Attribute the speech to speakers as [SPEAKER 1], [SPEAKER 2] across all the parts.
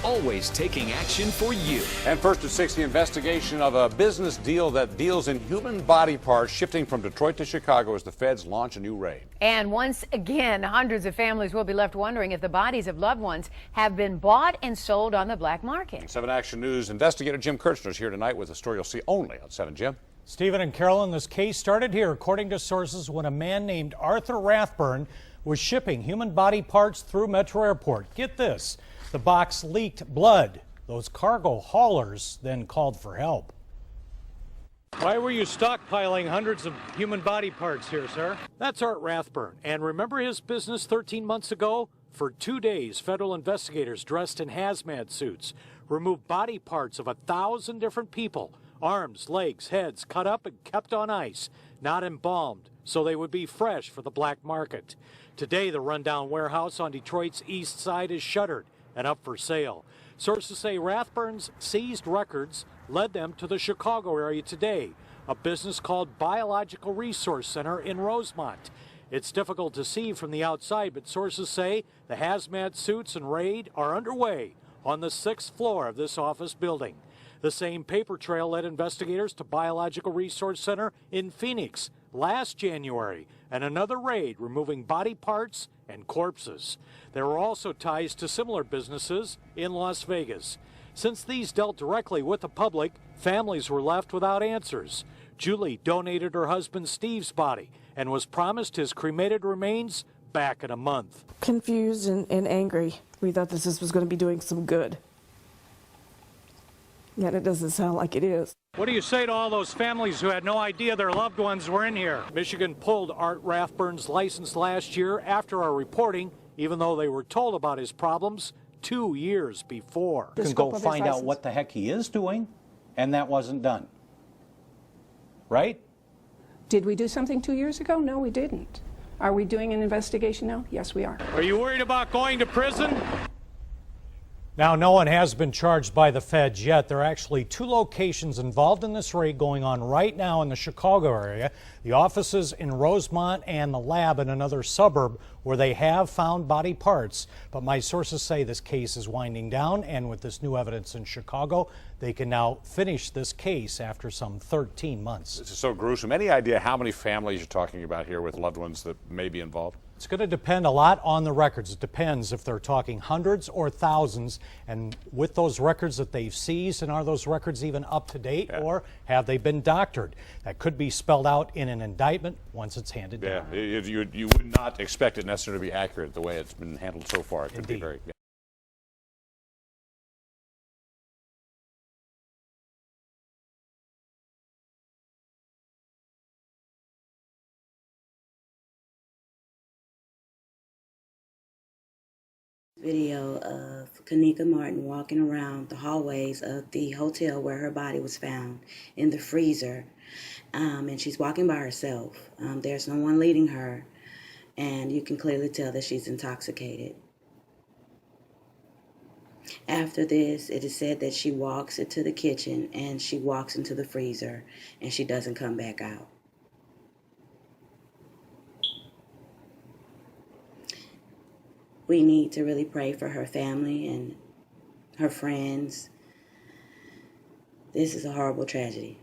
[SPEAKER 1] always taking action for you.
[SPEAKER 2] And first at 6, the investigation of a business deal that deals in human body parts shifting from Detroit to Chicago as the feds launch a new raid.
[SPEAKER 3] And once again, hundreds of families will be left wondering if the bodies of loved ones have been bought and sold on the black market.
[SPEAKER 2] 7 Action News investigator Jim Kirchner is here tonight with a story you'll see only on 7. Jim?
[SPEAKER 4] Stephen and Carolyn, this case started here, according to sources, when a man named Arthur Rathburn was shipping human body parts through Metro Airport. Get this, the box leaked blood. Those cargo haulers then called for help. Why were you stockpiling hundreds of human body parts here, sir? That's Art Rathburn. And remember his business 13 months ago? For 2 days, federal investigators dressed in hazmat suits removed body parts of 1,000 different people. Arms, legs, heads cut up and kept on ice, not embalmed, so they would be fresh for the black market. Today, the rundown warehouse on Detroit's east side is shuttered and up for sale. Sources say Rathburn's seized records led them to the Chicago area today, a business called Biological Resource Center in Rosemont. It's difficult to see from the outside, but sources say the hazmat suits and raid are underway on the 6th floor of this office building. The same paper trail led investigators to Biological Resource Center in Phoenix last January, and another raid removing body parts and corpses. There were also ties to similar businesses in Las Vegas. Since these dealt directly with the public, families were left without answers. Julie donated her husband Steve's body and was promised his cremated remains back in a month.
[SPEAKER 5] Confused and angry. We thought this was going to be doing some good. Yet it doesn't sound like it is.
[SPEAKER 4] What do you say to all those families who had no idea their loved ones were in here? Michigan pulled Art Rathburn's license last year after our reporting, even though they were told about his problems 2 years before.
[SPEAKER 6] You can go find out what the heck he is doing, and that wasn't done. Right?
[SPEAKER 7] Did we do something 2 years ago? No, we didn't. Are we doing an investigation now? Yes, we are.
[SPEAKER 4] Are you worried about going to prison? Now, no one has been charged by the feds yet. There are actually 2 locations involved in this raid going on right now in the Chicago area. The offices in Rosemont and the lab in another suburb where they have found body parts. But my sources say this case is winding down, and with this new evidence in Chicago, they can now finish this case after some 13 months.
[SPEAKER 2] This is so gruesome. Any idea how many families you're talking about here with loved ones that may be involved?
[SPEAKER 4] It's going to depend a lot on the records. It depends if they're talking hundreds or thousands, and with those records that they've seized, and are those records even up to date, or have they been doctored? That could be spelled out in an indictment once it's handed down.
[SPEAKER 2] You would not expect it necessarily to be accurate the way it's been handled so far. It could be very...
[SPEAKER 8] Video of Kenneka Martin walking around the hallways of the hotel where her body was found in the freezer, and she's walking by herself. There's no one leading her, and you can clearly tell that she's intoxicated. After this, it is said that she walks into the kitchen and she walks into the freezer and she doesn't come back out. We need to really pray for her family and her friends. This is a horrible tragedy.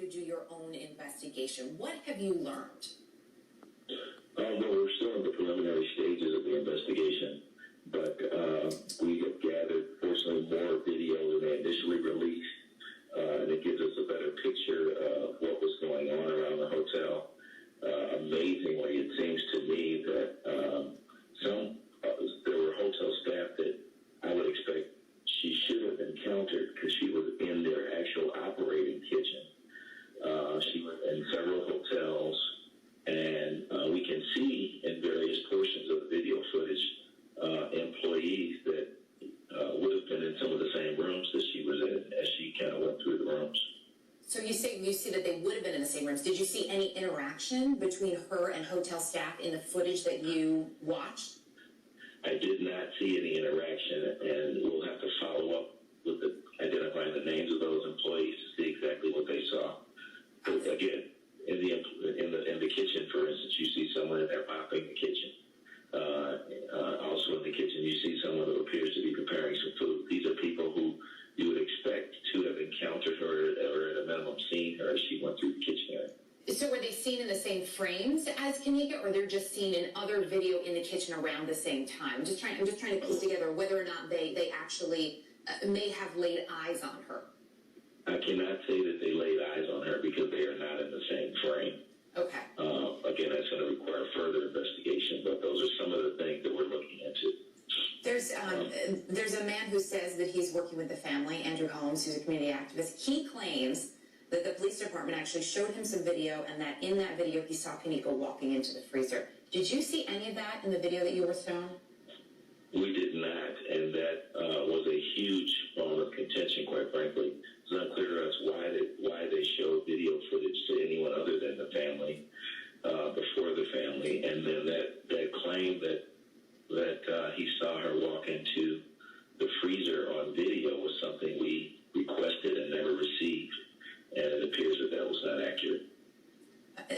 [SPEAKER 9] To do your own investigation. What have you learned?
[SPEAKER 10] Well, we're still in the preliminary stages of the investigation, but we have gathered, fortunately, more video than they initially released, and it gives us a better picture of what was going on around the hotel. Amazingly, it seems to me that there were hotel staff that I would expect she should have encountered because she was in their actual operating kitchen. She was in several hotels, and we can see in various portions of the video footage employees that would have been in some of the same rooms that she was in as she kind of went through the rooms.
[SPEAKER 9] So you see that they would have been in the same rooms. Did you see any interaction between her and hotel staff in the footage that you watched?
[SPEAKER 10] I did not see any interaction, and we'll have to follow up with identifying the names of those employees to see exactly what they saw. But again, in the kitchen, for instance, you see someone in there mopping the kitchen. Also in the kitchen, you see someone who appears to be preparing some food. These are people who you would expect to have encountered her or at a minimum seen her as she went through the kitchen area.
[SPEAKER 9] So were they seen in the same frames as Kenneka, or they're just seen in other video in the kitchen around the same time? I'm just trying to piece together whether or not they actually may have laid eyes on her.
[SPEAKER 10] I cannot say that they laid eyes on her because they are not in the same frame.
[SPEAKER 9] Okay.
[SPEAKER 10] Again, that's going to require further investigation, but those are some of the things that we're looking into.
[SPEAKER 9] There's a man who says that he's working with the family, Andrew Holmes, who's a community activist. He claims that the police department actually showed him some video, and that in that video he saw Kenneka walking into the freezer. Did you see any of that in the video that you were shown?
[SPEAKER 10] We did not, and that was a huge bone of contention, quite frankly. It's unclear to us why they showed video footage to anyone other than the family, before the family, and then that claim that he saw her walk into the freezer on video was something we requested and never received, and it appears that was not accurate.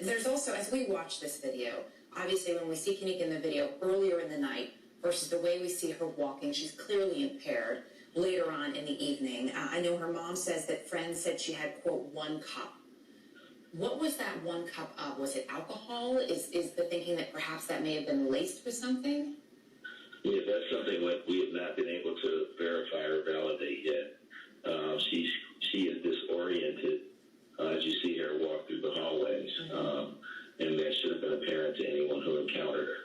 [SPEAKER 9] There's also, as we watch this video, obviously when we see Kenneka in the video earlier in the night versus the way we see her walking, she's clearly impaired later on in the evening. I know her mom says that friends said she had, quote, 1 cup. What was that 1 cup of? Was it alcohol? Is the thinking that perhaps that may have been laced with something?
[SPEAKER 10] Yeah, that's something that we have not been able to verify or validate yet. She is disoriented as you see her walk through the hallways, and that should have been apparent to anyone who encountered her.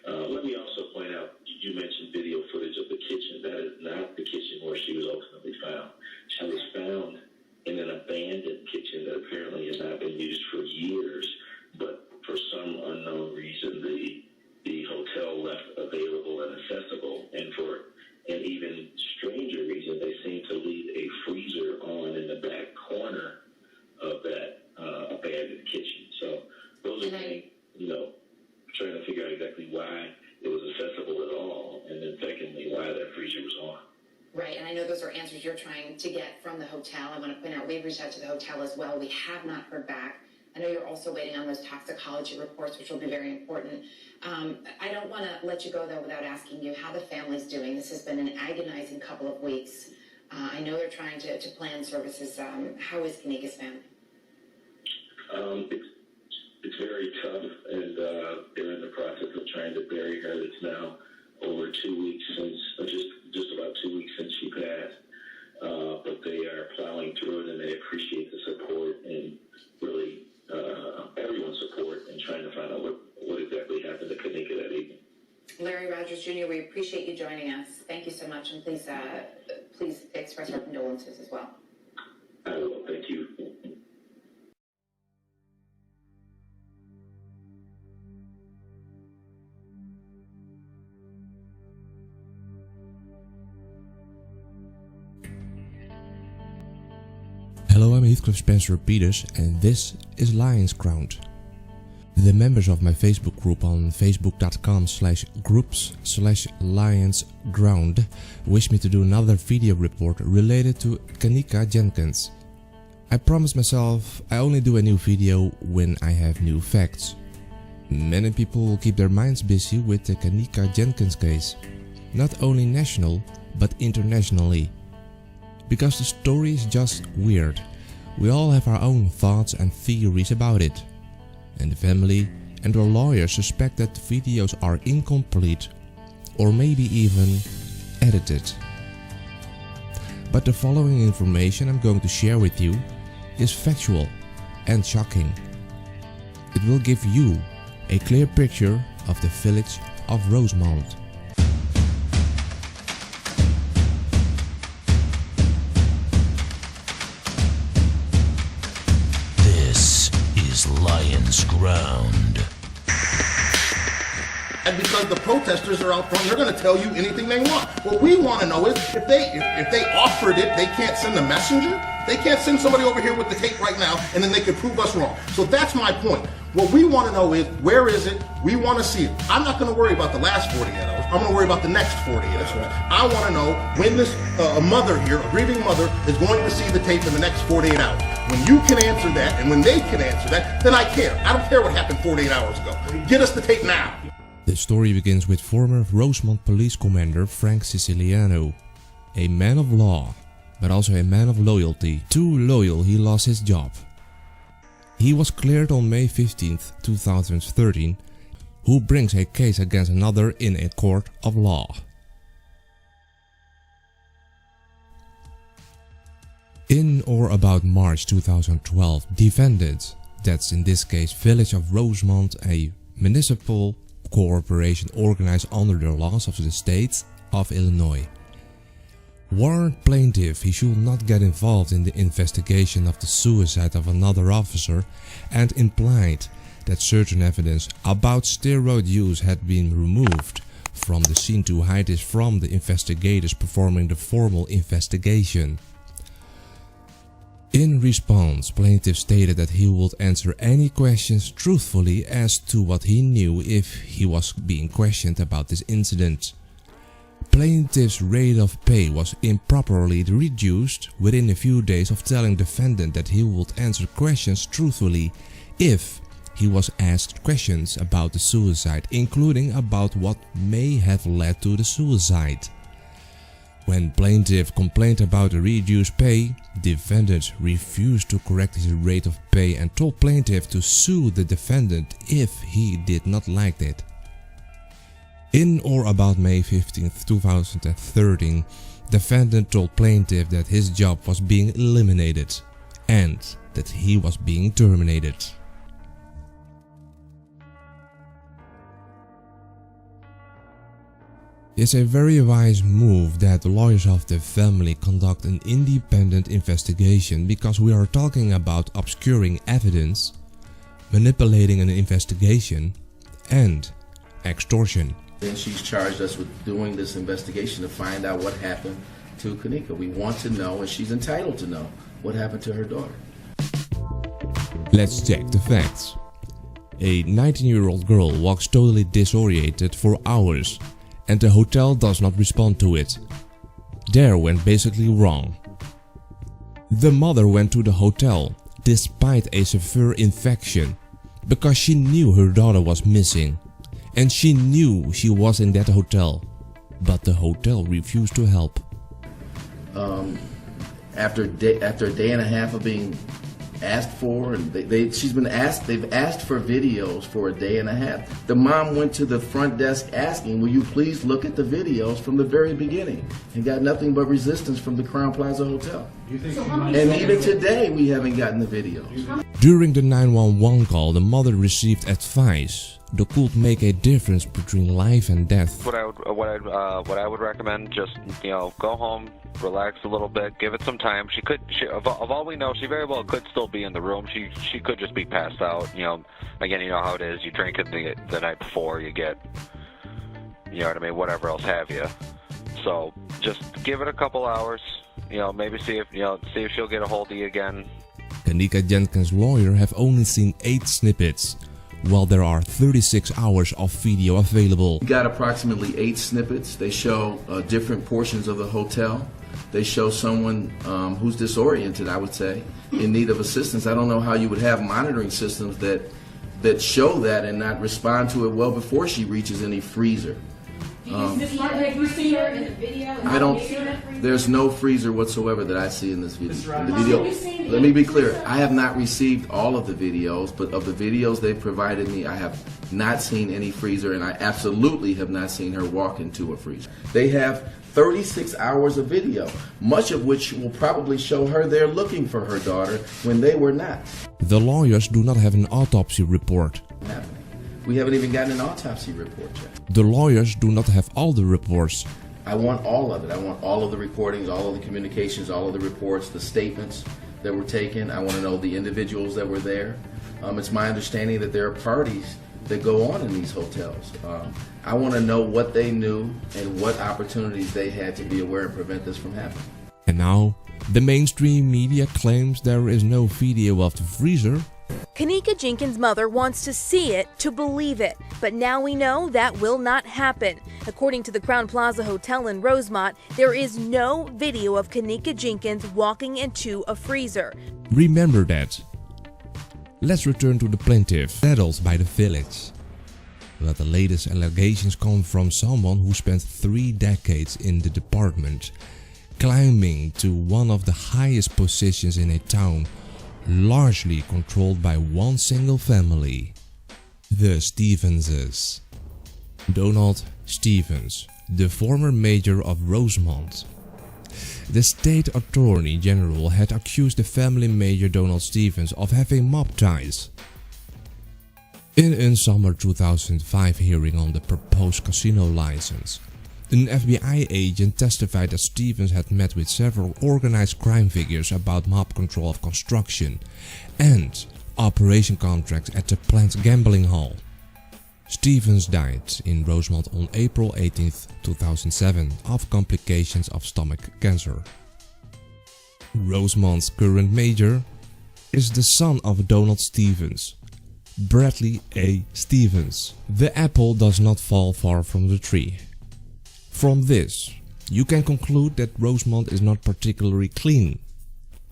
[SPEAKER 10] Let me also point out, you mentioned video footage of the kitchen. That is not the kitchen where she was ultimately found. She was found in an abandoned kitchen that apparently has not been used for years, but for some unknown reason, the hotel left available and accessible, and for an even stranger reason, they seem to leave a freezer on in the back corner of that abandoned kitchen. So those are things, trying to figure out exactly why it was accessible at all, and then secondly, why that freezer was on.
[SPEAKER 9] Right, and I know those are answers you're trying to get from the hotel. I want to point out we've reached out to the hotel as well. We have not heard back. I know you're also waiting on those toxicology reports, which will be very important. I don't want to let you go, though, without asking you how the family's doing. This has been an agonizing couple of weeks. I know they're trying to plan services. How is Kenneka's family?
[SPEAKER 10] It's very tough, and they're in the process of trying to bury her. It's now over 2 weeks since, just about 2 weeks since she passed. But they are plowing through it, and they appreciate the support and really everyone's support in trying to find out what exactly happened to Kenneka that evening.
[SPEAKER 9] Larry Rogers Jr., we appreciate you joining us. Thank you so much, and please express our condolences as well.
[SPEAKER 10] I will. Thank you.
[SPEAKER 11] Hello, I'm Heathcliff Spencer Peters, and this is Lions Ground. The members of my Facebook group on facebook.com/groups/lionsground wish me to do another video report related to Kenneka Jenkins. I promised myself I only do a new video when I have new facts. Many people keep their minds busy with the Kenneka Jenkins case, not only national but internationally. Because the story is just weird. We all have our own thoughts and theories about it, and the family and their lawyers suspect that the videos are incomplete or maybe even edited. But the following information I'm going to share with you is factual and shocking. It will give you a clear picture of the village of Rosemont.
[SPEAKER 12] This is Lion's Ground.
[SPEAKER 13] And because the protesters are out front, they're going to tell you anything they want. What we want to know is if they offered it, they can't send a messenger. They can't send somebody over here with the tape right now, and then they could prove us wrong. So that's my point. What we want to know is, where is it? We want to see it. I'm not going to worry about the last 48 hours. I'm going to worry about the next 48 hours. I want to know when this a mother here, a grieving mother, is going to see the tape in the next 48 hours. When you can answer that, and when they can answer that, then I care. I don't care what happened 48 hours ago. Get us the tape now.
[SPEAKER 11] The story begins with former Rosemont Police Commander Frank Siciliano, a man of law, but also a man of loyalty. Too loyal, he lost his job. He was cleared on May 15, 2013, who brings a case against another in a court of law. In or about March 2012, defendants, that's in this case Village of Rosemont, a municipal corporation organized under the laws of the state of Illinois, warned plaintiff he should not get involved in the investigation of the suicide of another officer and implied that certain evidence about steroid use had been removed from the scene to hide this from the investigators performing the formal investigation. In response, plaintiff stated that he would answer any questions truthfully as to what he knew if he was being questioned about this incident. Plaintiff's rate of pay was improperly reduced within a few days of telling defendant that he would answer questions truthfully if he was asked questions about the suicide, including about what may have led to the suicide. When plaintiff complained about the reduced pay, defendant refused to correct his rate of pay and told plaintiff to sue the defendant if he did not like it. In or about May 15, 2013, defendant told plaintiff that his job was being eliminated and that he was being terminated. It's a very wise move that the lawyers of the family conduct an independent investigation, because we are talking about obscuring evidence, manipulating an investigation, and extortion.
[SPEAKER 14] Then she's charged us with doing this investigation to find out what happened to Kenneka. We want to know, and she's entitled to know, what happened to her daughter.
[SPEAKER 11] Let's check the facts. A 19-year-old girl walks totally disoriented for hours, and the hotel does not respond to it. There went basically wrong. The mother went to the hotel despite a severe infection because she knew her daughter was missing, and she knew she was in that hotel, but the hotel refused to help.
[SPEAKER 14] After a day and a half of being asked for, and they've asked for videos for a day and a half. The mom went to the front desk asking, will you please look at the videos from the very beginning, and got nothing but resistance from the Crown Plaza Hotel. And even today we haven't gotten the videos.
[SPEAKER 11] During the 911 call, the mother received advice that could make a difference between life and death.
[SPEAKER 15] What I would recommend, just go home, relax a little bit, give it some time. Of all we know, she very well could still be in the room. She could just be passed out. Again, you know how it is. You drink it the night before, you get, whatever else have you. So just give it a couple hours. Maybe see if she'll get a hold of you again.
[SPEAKER 11] Kenneka Jenkins' lawyer have only seen 8 snippets, while there are 36 hours of video available.
[SPEAKER 14] We got approximately 8 snippets. They show different portions of the hotel. They show someone who's disoriented, I would say, in need of assistance. I don't know how you would have monitoring systems that show that and not respond to it well before she reaches any freezer.
[SPEAKER 7] Ms. Martin, have you seen her in the video?
[SPEAKER 14] I don't. There's no freezer whatsoever that I see in this video. In the video, let me be clear. I have not received all of the videos, but of the videos they've provided me, I have not seen any freezer, and I absolutely have not seen her walk into a freezer. They have 36 hours of video, much of which will probably show her there looking for her daughter when they were not.
[SPEAKER 11] The lawyers do not have an autopsy report.
[SPEAKER 14] We haven't even gotten an autopsy report yet.
[SPEAKER 11] The lawyers do not have all the reports.
[SPEAKER 14] I want all of it. I want all of the recordings, all of the communications, all of the reports, the statements that were taken. I want to know the individuals that were there. It's my understanding that there are parties that go on in these hotels. I want to know what they knew and what opportunities they had to be aware and prevent this from happening.
[SPEAKER 11] And now, the mainstream media claims there is no video of the freezer.
[SPEAKER 16] Kenneka Jenkins' mother wants to see it to believe it, but now we know that will not happen. According to the Crown Plaza Hotel in Rosemont, there is no video of Kenneka Jenkins walking into a freezer.
[SPEAKER 11] Remember that. Let's return to the plaintiff, settled by the village. But the latest allegations come from someone who spent 3 decades in the department, climbing to one of the highest positions in a town, largely controlled by one single family, the Stevenses. Donald Stevens, the former mayor of Rosemont. The state attorney general had accused the family mayor Donald Stevens of having mob ties. In a summer 2005 hearing on the proposed casino license, an FBI agent testified that Stevens had met with several organized crime figures about mob control of construction and operation contracts at the planned gambling hall. Stevens died in Rosemont on April 18, 2007 of complications of stomach cancer. Rosemont's current mayor is the son of Donald Stevens, Bradley A. Stevens. The apple does not fall far from the tree. From this, you can conclude that Rosemont is not particularly clean,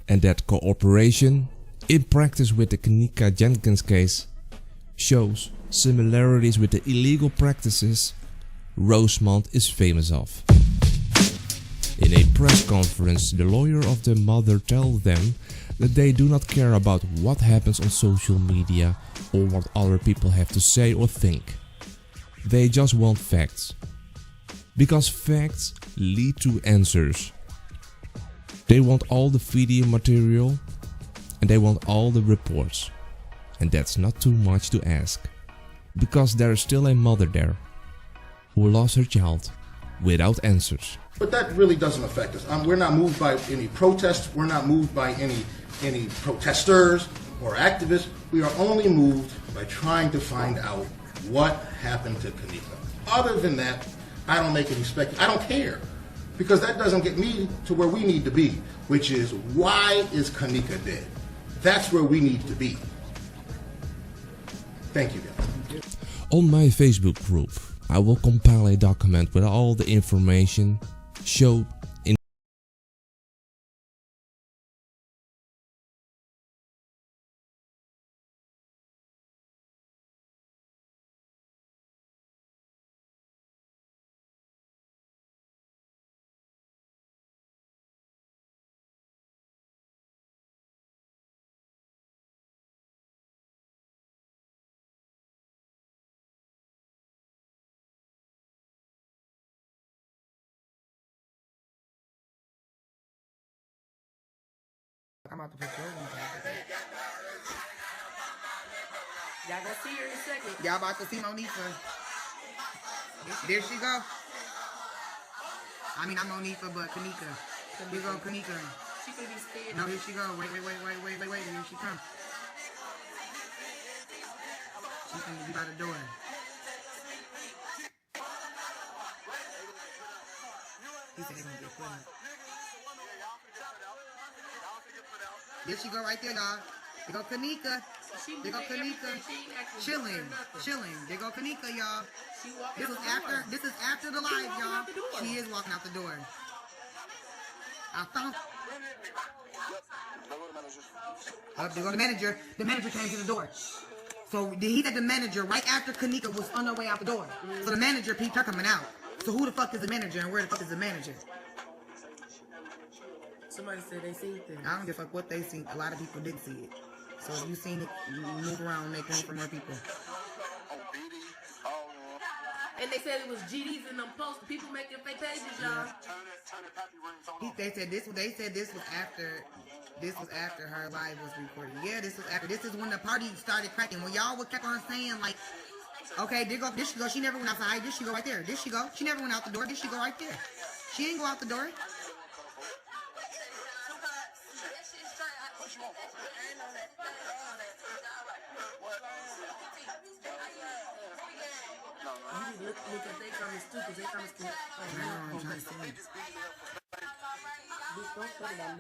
[SPEAKER 11] and that cooperation in practice with the Kenneka Jenkins case shows similarities with the illegal practices Rosemont is famous of. In a press conference, the lawyer of the mother tells them that they do not care about what happens on social media or what other people have to say or think. They just want facts. Because facts lead to answers. They want all the video material and they want all the reports. And that's not too much to ask. Because there is still a mother there who lost her child without answers.
[SPEAKER 13] But that really doesn't affect us. We're not moved by any protests. We're not moved by any protesters or activists. We are only moved by trying to find out what happened to Kenneka. Other than that, I don't make any I don't care, because that doesn't get me to where we need to be, which is, why is Kenneka dead? That's where we need to be. Thank you, guys.
[SPEAKER 11] On my Facebook group, I will compile a document with all the information showed in
[SPEAKER 17] I'm about to put your y'all gonna see her in a second. Y'all about to see Monifa. There she go. I mean, I'm Monifa, but Kenneka. Here go Kenneka. She can be scared. No, here she go. Wait. Here she comes. She's gonna be by the door. He said he's gonna get put up. There she go right there, y'all. There go Kenneka. There go Kenneka. Chilling. There go Kenneka, y'all. This is after the live, y'all. She is walking out the door. I found. There go the manager. The manager came to the door. So he said the manager right after Kenneka was on her way out the door. So the manager peeped her coming out. So who the fuck is the manager and where the fuck is the manager?
[SPEAKER 18] Somebody said they seen things.
[SPEAKER 17] I don't give a fuck what they seen. A lot of people didn't see it. So if you seen it, you move around, make room for more people.
[SPEAKER 18] And they said it was GDs in them posts. People making fake pages, y'all.
[SPEAKER 17] They said this was after. This was after her live was recorded. Yeah, this was after. This is when the party started cracking. When y'all would kept on saying like, okay, there she go. She never went outside. There she go right there. There she go. She never went out the door. There she go right there. She ain't go out the door.
[SPEAKER 18] Look at they comments too, because they comments can.
[SPEAKER 17] I'm trying to say.
[SPEAKER 18] Don't talk about that.